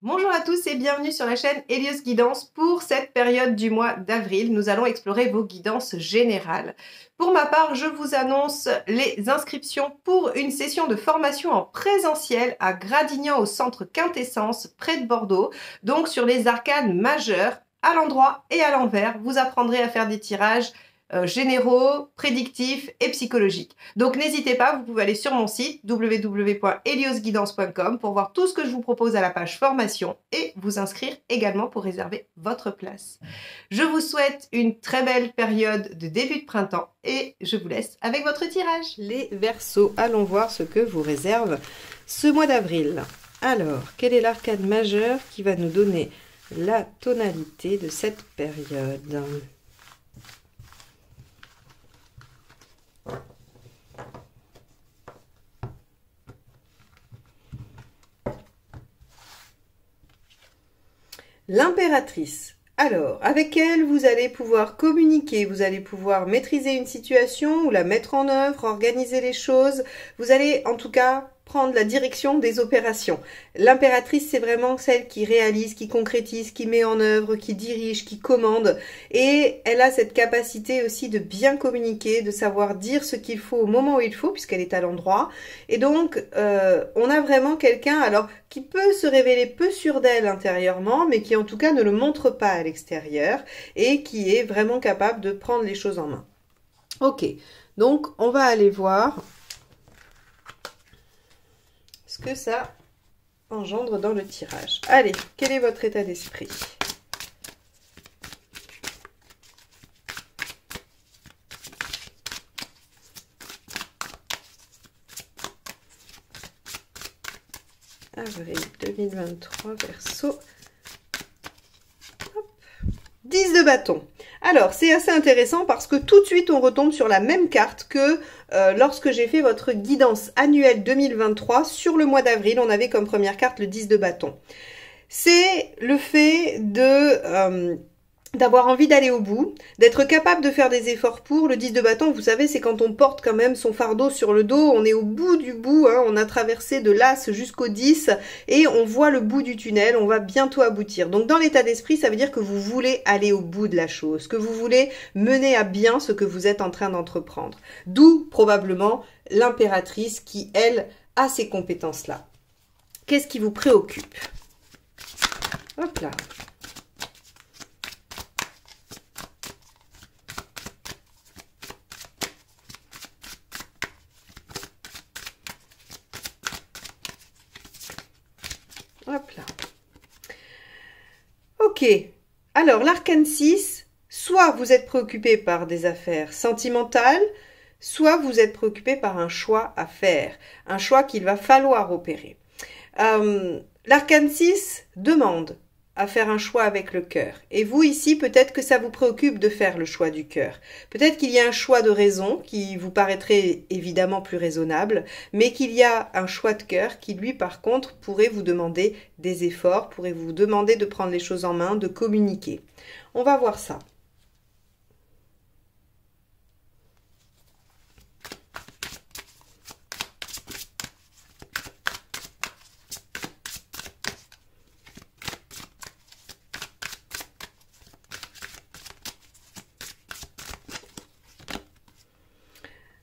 Bonjour à tous et bienvenue sur la chaîne Hélios Guidance. Pour cette période du mois d'avril, nous allons explorer vos guidances générales. Pour ma part, je vous annonce les inscriptions pour une session de formation en présentiel à Gradignan au centre Quintessence, près de Bordeaux, donc sur les arcanes majeures, à l'endroit et à l'envers. Vous apprendrez à faire des tirages généraux, prédictifs et psychologiques. Donc n'hésitez pas, vous pouvez aller sur mon site www.heliosguidance.com pour voir tout ce que je vous propose à la page formation et vous inscrire également pour réserver votre place. Je vous souhaite une très belle période de début de printemps et je vous laisse avec votre tirage. Les Verseaux, allons voir ce que vous réserve ce mois d'avril. Alors, quel est l'arcane majeur qui va nous donner la tonalité de cette période ? L'impératrice. Alors, avec elle, vous allez pouvoir communiquer, vous allez pouvoir maîtriser une situation ou la mettre en œuvre, organiser les choses. Vous allez, en tout cas, prendre la direction des opérations. L'impératrice, c'est vraiment celle qui réalise, qui concrétise, qui met en œuvre, qui dirige, qui commande. Et elle a cette capacité aussi de bien communiquer, de savoir dire ce qu'il faut au moment où il faut, puisqu'elle est à l'endroit. Et donc, on a vraiment quelqu'un, alors, qui peut se révéler peu sûr d'elle intérieurement, mais qui en tout cas ne le montre pas à l'extérieur, et qui est vraiment capable de prendre les choses en main. Ok, donc on va aller voir ce que ça engendre dans le tirage. Allez, quel est votre état d'esprit ? Avril 2023, Verseau. 10 de bâton. Alors, c'est assez intéressant parce que tout de suite, on retombe sur la même carte que lorsque j'ai fait votre guidance annuelle 2023. Sur le mois d'avril, on avait comme première carte le 10 de bâton. C'est le fait de d'avoir envie d'aller au bout, d'être capable de faire des efforts pour. Le 10 de bâton, vous savez, c'est quand on porte quand même son fardeau sur le dos, on est au bout du bout, hein, on a traversé de l'As jusqu'au 10 et on voit le bout du tunnel, on va bientôt aboutir. Donc dans l'état d'esprit, ça veut dire que vous voulez aller au bout de la chose, que vous voulez mener à bien ce que vous êtes en train d'entreprendre. D'où probablement l'impératrice qui, elle, a ces compétences-là. Qu'est-ce qui vous préoccupe ? Hop là. Hop là. Ok. Alors, l'arcane 6, soit vous êtes préoccupé par des affaires sentimentales, soit vous êtes préoccupé par un choix à faire, un choix qu'il va falloir opérer. L'arcane 6 demande à faire un choix avec le cœur. Et vous, ici, peut-être que ça vous préoccupe de faire le choix du cœur. Peut-être qu'il y a un choix de raison qui vous paraîtrait évidemment plus raisonnable, mais qu'il y a un choix de cœur qui, lui, par contre, pourrait vous demander des efforts, pourrait vous demander de prendre les choses en main, de communiquer. On va voir ça.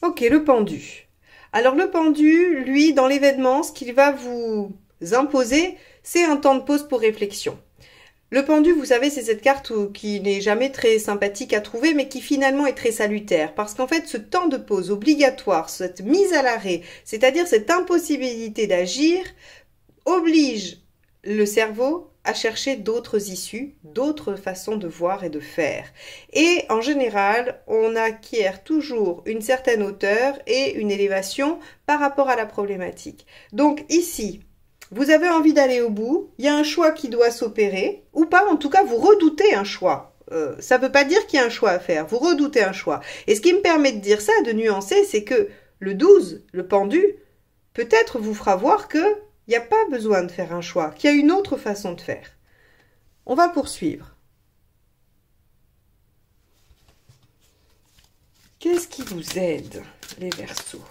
Ok, le pendu. Alors le pendu, lui, dans l'événement, ce qu'il va vous imposer, c'est un temps de pause pour réflexion. Le pendu, vous savez, c'est cette carte qui n'est jamais très sympathique à trouver, mais qui finalement est très salutaire. Parce qu'en fait, ce temps de pause obligatoire, cette mise à l'arrêt, c'est-à-dire cette impossibilité d'agir, oblige le cerveau à chercher d'autres issues, d'autres façons de voir et de faire. Et en général, on acquiert toujours une certaine hauteur et une élévation par rapport à la problématique. Donc ici, vous avez envie d'aller au bout, il y a un choix qui doit s'opérer, ou pas, en tout cas, vous redoutez un choix. Ça ne veut pas dire qu'il y a un choix à faire, vous redoutez un choix. Et ce qui me permet de dire ça, de nuancer, c'est que le 12, le pendu, peut-être vous fera voir que il n'y a pas besoin de faire un choix, qu'il y a une autre façon de faire. On va poursuivre. Qu'est-ce qui vous aide, les Verseaux?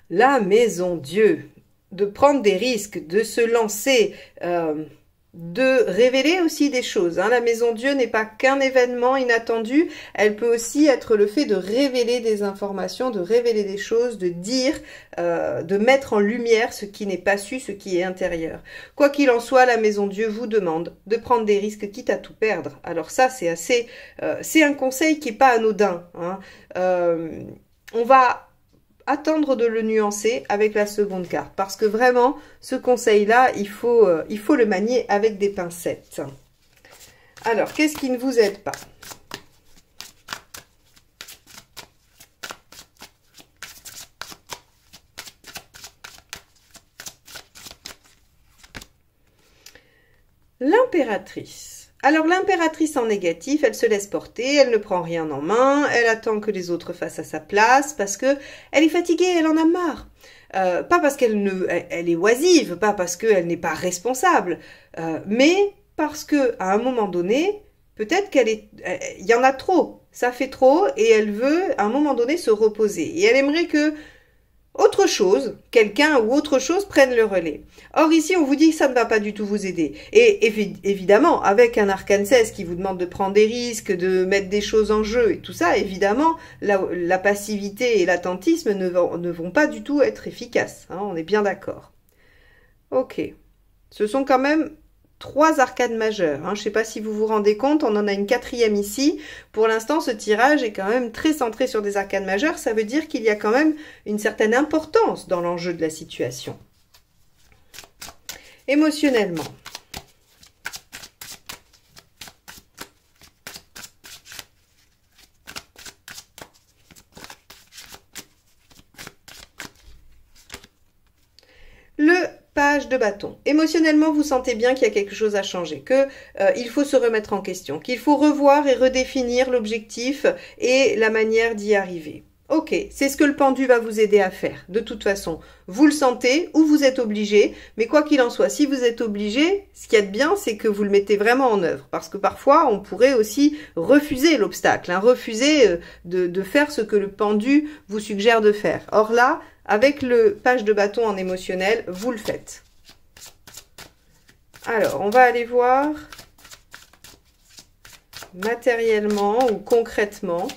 La maison Dieu, de prendre des risques, de se lancer, de révéler aussi des choses. Hein. La maison Dieu n'est pas qu'un événement inattendu, elle peut aussi être le fait de révéler des informations, de révéler des choses, de dire, de mettre en lumière ce qui n'est pas su, ce qui est intérieur. Quoi qu'il en soit, la maison Dieu vous demande de prendre des risques quitte à tout perdre. Alors ça, c'est assez, c'est un conseil qui est pas anodin. Hein. On va attendre de le nuancer avec la seconde carte. Parce que vraiment, ce conseil-là, il faut le manier avec des pincettes. Alors, qu'est-ce qui ne vous aide pas? L'impératrice. Alors l'impératrice en négatif, elle se laisse porter, elle ne prend rien en main, elle attend que les autres fassent à sa place parce que elle est fatiguée, elle en a marre. Pas parce elle est oisive, pas parce qu'elle n'est pas responsable, mais parce que à un moment donné, peut-être il y en a trop, ça fait trop et elle veut à un moment donné se reposer et elle aimerait que autre chose, quelqu'un ou autre chose prenne le relais. Or ici, on vous dit que ça ne va pas du tout vous aider. Et évidemment, avec un arcane 16 qui vous demande de prendre des risques, de mettre des choses en jeu et tout ça, évidemment, la passivité et l'attentisme ne vont pas du tout être efficaces. Hein, on est bien d'accord. Ok. Ce sont quand même 3 arcades majeures. Hein. Je ne sais pas si vous vous rendez compte, on en a une 4e ici. Pour l'instant, ce tirage est quand même très centré sur des arcades majeures. Ça veut dire qu'il y a quand même une certaine importance dans l'enjeu de la situation. Émotionnellement. Le page de bâton. Émotionnellement, vous sentez bien qu'il y a quelque chose à changer, que il faut se remettre en question, qu'il faut revoir et redéfinir l'objectif et la manière d'y arriver. Ok, c'est ce que le pendu va vous aider à faire. De toute façon, vous le sentez ou vous êtes obligé, mais quoi qu'il en soit, si vous êtes obligé, ce qu'il y a de bien, c'est que vous le mettez vraiment en œuvre. Parce que parfois, on pourrait aussi refuser l'obstacle, hein, refuser de faire ce que le pendu vous suggère de faire. Or là, avec le page de bâton en émotionnel, vous le faites. Alors, on va aller voir matériellement ou concrètement.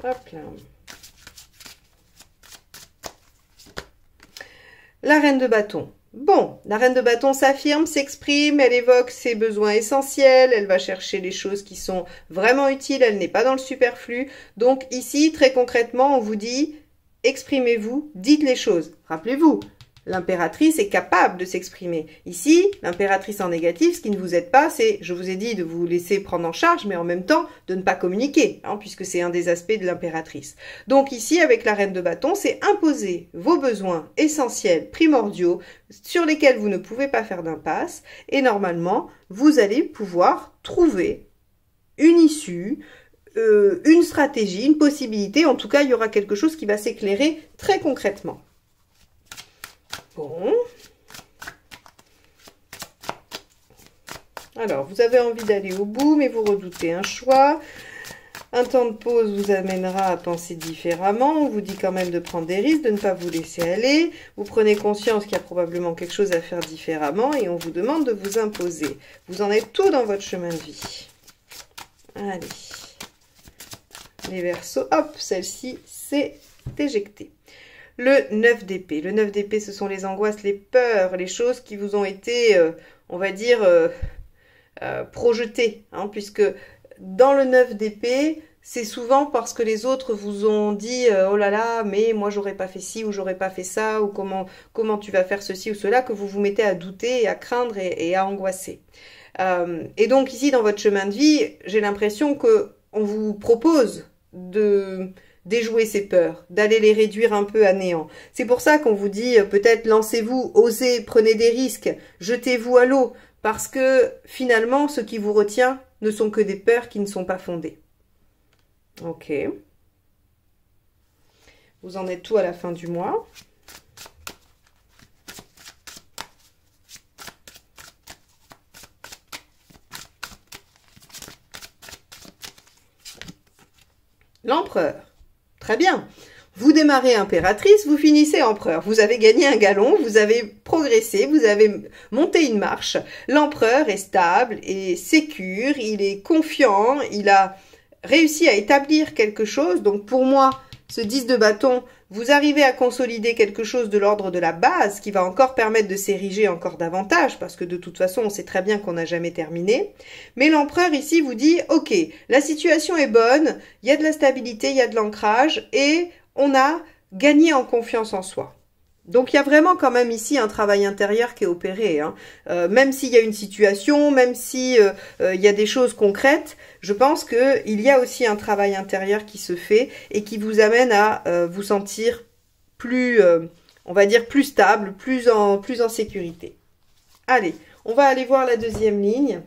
Hop là. La reine de bâton. Bon, la reine de bâton s'affirme, s'exprime, elle évoque ses besoins essentiels, elle va chercher les choses qui sont vraiment utiles, elle n'est pas dans le superflu. Donc ici, très concrètement, on vous dit, exprimez-vous, dites les choses. Rappelez-vous, l'impératrice est capable de s'exprimer. Ici, l'impératrice en négatif, ce qui ne vous aide pas, c'est, je vous ai dit, de vous laisser prendre en charge, mais en même temps, de ne pas communiquer, hein, puisque c'est un des aspects de l'impératrice. Donc ici, avec la reine de bâton, c'est imposer vos besoins essentiels, primordiaux, sur lesquels vous ne pouvez pas faire d'impasse, et normalement, vous allez pouvoir trouver une issue, une stratégie, une possibilité. En tout cas, il y aura quelque chose qui va s'éclairer très concrètement. Bon. Alors, vous avez envie d'aller au bout, mais vous redoutez un choix. Un temps de pause vous amènera à penser différemment. On vous dit quand même de prendre des risques, de ne pas vous laisser aller. Vous prenez conscience qu'il y a probablement quelque chose à faire différemment et on vous demande de vous imposer. Vous en êtes tout dans votre chemin de vie. Allez. Les Verseaux, hop, celle-ci, c'est éjecté. Le 9 d'épée. Le 9 d'épée, ce sont les angoisses, les peurs, les choses qui vous ont été, on va dire, projetées. Hein, puisque dans le 9 d'épée, c'est souvent parce que les autres vous ont dit oh là là, mais moi j'aurais pas fait ci ou j'aurais pas fait ça, ou comment tu vas faire ceci ou cela, que vous vous mettez à douter, et à craindre et à angoisser. Et donc ici, dans votre chemin de vie, j'ai l'impression que on vous propose de déjouer ces peurs, d'aller les réduire un peu à néant. C'est pour ça qu'on vous dit peut-être lancez-vous, osez, prenez des risques, jetez-vous à l'eau, parce que finalement, ce qui vous retient ne sont que des peurs qui ne sont pas fondées. Ok. Vous en êtes tout à la fin du mois. L'empereur. Très bien. Vous démarrez impératrice, vous finissez empereur. Vous avez gagné un galon, vous avez progressé, vous avez monté une marche. L'empereur est stable, est sécure, il est confiant, il a réussi à établir quelque chose. Donc pour moi, ce 10 de bâton, vous arrivez à consolider quelque chose de l'ordre de la base qui va encore permettre de s'ériger encore davantage parce que de toute façon, on sait très bien qu'on n'a jamais terminé. Mais l'empereur ici vous dit, ok, la situation est bonne, il y a de la stabilité, il y a de l'ancrage et on a gagné en confiance en soi. Donc il y a vraiment quand même ici un travail intérieur qui est opéré. Hein. Même s'il y a une situation, même si il y a des choses concrètes, je pense qu'il y a aussi un travail intérieur qui se fait et qui vous amène à vous sentir plus, on va dire, plus stable, plus en sécurité. Allez, on va aller voir la deuxième ligne.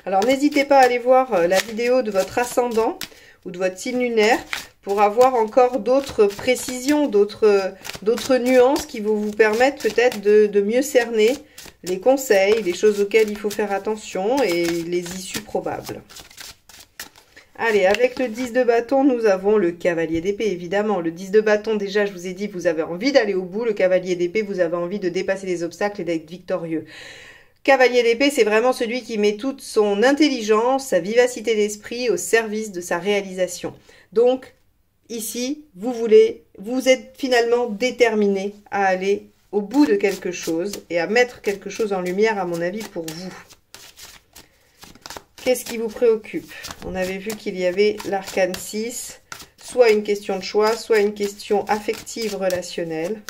Alors, n'hésitez pas à aller voir la vidéo de votre ascendant ou de votre signe lunaire pour avoir encore d'autres précisions, d'autres nuances qui vont vous permettre peut-être de mieux cerner les conseils, les choses auxquelles il faut faire attention et les issues probables. Allez, avec le 10 de bâton, nous avons le cavalier d'épée, évidemment. Le 10 de bâton, déjà, je vous ai dit, vous avez envie d'aller au bout. Le cavalier d'épée, vous avez envie de dépasser les obstacles et d'être victorieux. Cavalier d'épée, c'est vraiment celui qui met toute son intelligence, sa vivacité d'esprit au service de sa réalisation. Donc, ici, vous êtes finalement déterminé à aller au bout de quelque chose et à mettre quelque chose en lumière, à mon avis, pour vous. Qu'est-ce qui vous préoccupe? On avait vu qu'il y avait l'arcane 6, soit une question de choix, soit une question affective relationnelle.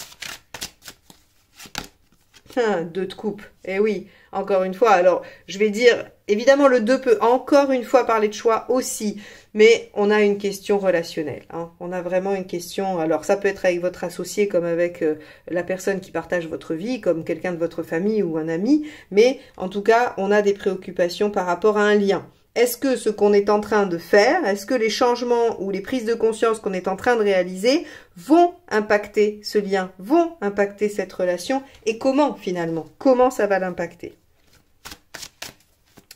2 de coupe, eh oui, encore une fois, alors je vais dire, évidemment le 2 peut encore une fois parler de choix aussi, mais on a une question relationnelle, hein. On a vraiment une question, alors ça peut être avec votre associé comme avec la personne qui partage votre vie, comme quelqu'un de votre famille ou un ami, mais en tout cas on a des préoccupations par rapport à un lien. Est-ce que ce qu'on est en train de faire, est-ce que les changements ou les prises de conscience qu'on est en train de réaliser vont impacter ce lien, vont impacter cette relation et comment finalement, comment ça va l'impacter?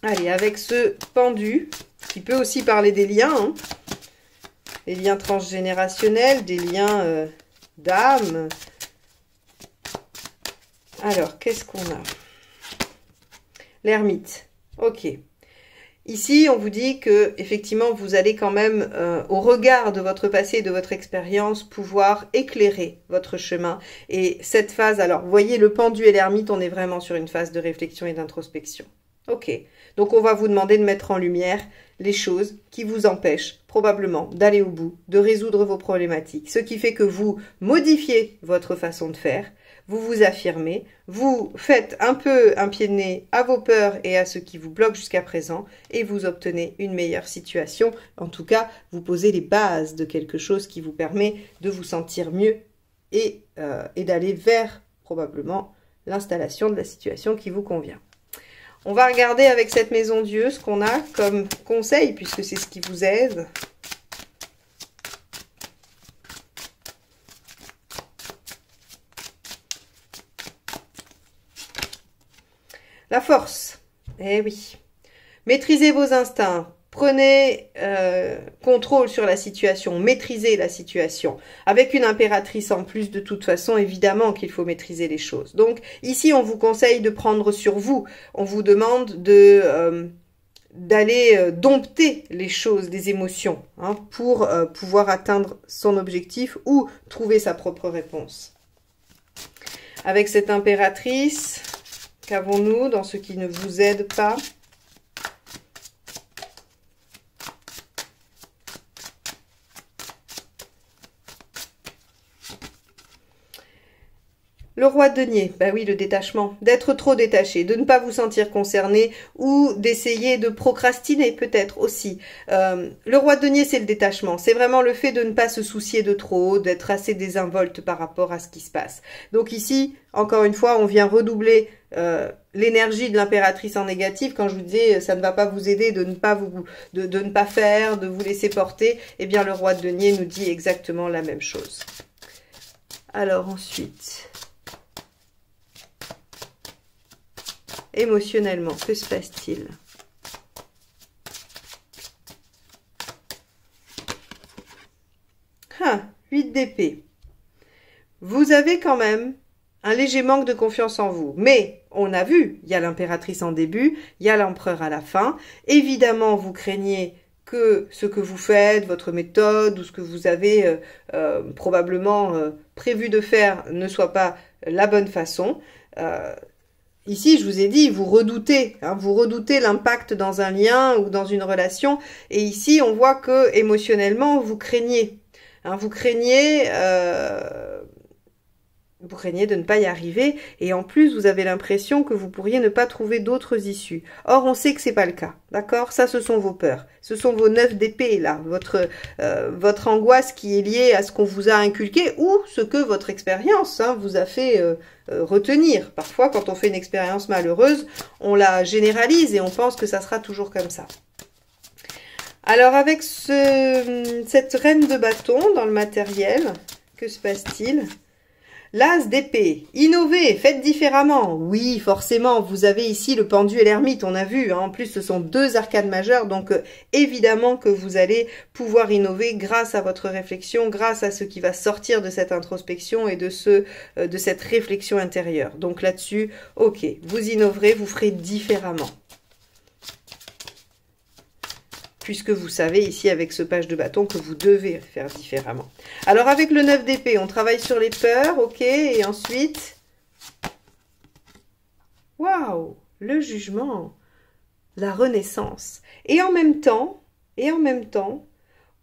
Allez, avec ce pendu, qui peut aussi parler des liens, hein, des liens transgénérationnels, des liens d'âme. Alors, qu'est-ce qu'on a? L'ermite, ok. Ici, on vous dit que effectivement, vous allez quand même, au regard de votre passé et de votre expérience, pouvoir éclairer votre chemin. Et cette phase, alors, vous voyez, le pendu et l'ermite, on est vraiment sur une phase de réflexion et d'introspection. Ok, donc on va vous demander de mettre en lumière les choses qui vous empêchent probablement d'aller au bout, de résoudre vos problématiques. Ce qui fait que vous modifiez votre façon de faire, vous vous affirmez, vous faites un peu un pied de nez à vos peurs et à ce qui vous bloque jusqu'à présent et vous obtenez une meilleure situation. En tout cas, vous posez les bases de quelque chose qui vous permet de vous sentir mieux et d'aller vers probablement l'installation de la situation qui vous convient. On va regarder avec cette maison Dieu ce qu'on a comme conseil puisque c'est ce qui vous aide. La force, eh oui. Maîtrisez vos instincts, prenez contrôle sur la situation, maîtrisez la situation. Avec une impératrice en plus, de toute façon, évidemment qu'il faut maîtriser les choses. Donc ici, on vous conseille de prendre sur vous. On vous demande d'aller dompter les choses, les émotions, hein, pour pouvoir atteindre son objectif ou trouver sa propre réponse. Avec cette impératrice... Qu'avons-nous dans ce qui ne vous aide pas? Le roi de denier, bah oui, le détachement, d'être trop détaché, de ne pas vous sentir concerné ou d'essayer de procrastiner peut-être aussi. Le roi de denier, c'est le détachement, c'est vraiment le fait de ne pas se soucier de trop, d'être assez désinvolte par rapport à ce qui se passe. Donc ici, encore une fois, on vient redoubler l'énergie de l'impératrice en négatif. Quand je vous disais ça ne va pas vous aider de ne pas faire, de vous laisser porter, eh bien le roi de denier nous dit exactement la même chose. Alors ensuite... émotionnellement? Que se passe-t-il? 8 d'épée. Vous avez quand même un léger manque de confiance en vous. Mais, on a vu, il y a l'impératrice en début, il y a l'empereur à la fin. Évidemment, vous craignez que ce que vous faites, votre méthode ou ce que vous avez probablement prévu de faire ne soit pas la bonne façon. Ici, je vous ai dit, vous redoutez l'impact dans un lien ou dans une relation. Et ici, on voit que émotionnellement, vous craignez. Vous craignez de ne pas y arriver. Et en plus, vous avez l'impression que vous pourriez ne pas trouver d'autres issues. Or, on sait que c'est pas le cas. D'accord? Ça, ce sont vos peurs. Ce sont vos 9 d'épée, là. Votre angoisse qui est liée à ce qu'on vous a inculqué ou ce que votre expérience vous a fait retenir. Parfois, quand on fait une expérience malheureuse, on la généralise et on pense que ça sera toujours comme ça. Alors, avec cette reine de bâton dans le matériel, que se passe-t-il? L'as d'épée. Innovez, faites différemment. Oui, forcément, vous avez ici le pendu et l'ermite, on a vu. En plus, ce sont 2 arcanes majeures, donc évidemment que vous allez pouvoir innover grâce à votre réflexion, grâce à ce qui va sortir de cette introspection et de cette réflexion intérieure. Donc là-dessus, ok, vous innoverez, vous ferez différemment. Puisque vous savez ici avec ce page de bâton que vous devez faire différemment. Alors avec le 9 d'épée, on travaille sur les peurs, ok, et ensuite, waouh, le jugement, la renaissance. Et en même temps,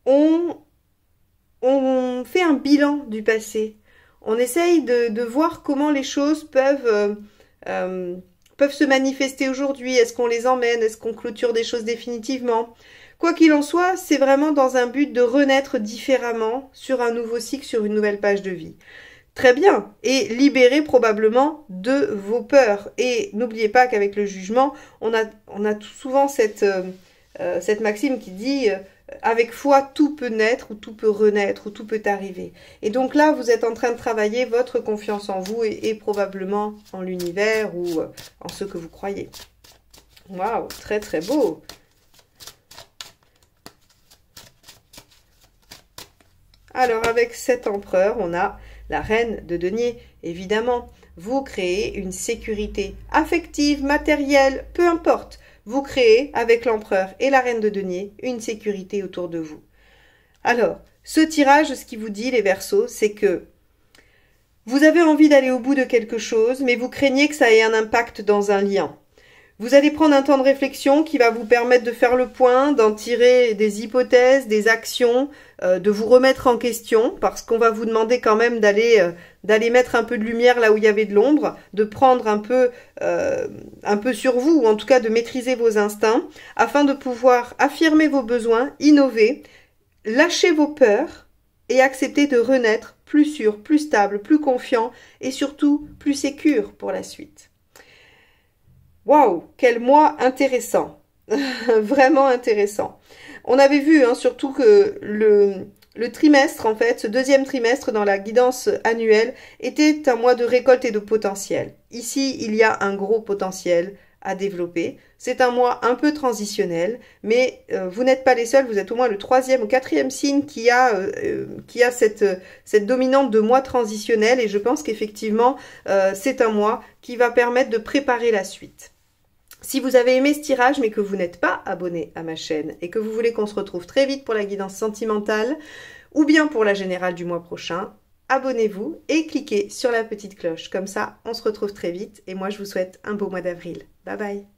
on fait un bilan du passé. On essaye de voir comment les choses peuvent se manifester aujourd'hui. Est-ce qu'on les emmène? Est-ce qu'on clôture des choses définitivement? Quoi qu'il en soit, c'est vraiment dans un but de renaître différemment sur un nouveau cycle, sur une nouvelle page de vie. Très bien. Et libérer probablement de vos peurs. Et n'oubliez pas qu'avec le jugement, on a tout souvent cette maxime qui dit avec foi, tout peut naître, ou tout peut renaître, ou tout peut arriver. Et donc là, vous êtes en train de travailler votre confiance en vous et probablement en l'univers ou en ce que vous croyez. Waouh, très très beau. Alors, avec cet empereur, on a la reine de denier, évidemment. Vous créez une sécurité affective, matérielle, peu importe. Vous créez, avec l'empereur et la reine de denier, une sécurité autour de vous. Alors, ce tirage, ce qui vous dit, les Verseaux, c'est que vous avez envie d'aller au bout de quelque chose, mais vous craignez que ça ait un impact dans un lien. Vous allez prendre un temps de réflexion qui va vous permettre de faire le point, d'en tirer des hypothèses, des actions, de vous remettre en question, parce qu'on va vous demander quand même d'aller mettre un peu de lumière là où il y avait de l'ombre, de prendre un peu sur vous, ou en tout cas de maîtriser vos instincts, afin de pouvoir affirmer vos besoins, innover, lâcher vos peurs et accepter de renaître plus sûr, plus stable, plus confiant et surtout plus sécure pour la suite. Waouh, quel mois intéressant, vraiment intéressant. On avait vu surtout que le trimestre, en fait, ce deuxième trimestre dans la guidance annuelle était un mois de récolte et de potentiel. Ici, il y a un gros potentiel à développer. C'est un mois un peu transitionnel, mais vous n'êtes pas les seuls, vous êtes au moins le 3e ou 4e signe qui a cette dominante de mois transitionnel et je pense qu'effectivement, c'est un mois qui va permettre de préparer la suite. Si vous avez aimé ce tirage mais que vous n'êtes pas abonné à ma chaîne et que vous voulez qu'on se retrouve très vite pour la guidance sentimentale ou bien pour la générale du mois prochain, abonnez-vous et cliquez sur la petite cloche. Comme ça, on se retrouve très vite et moi je vous souhaite un beau mois d'avril. Bye bye!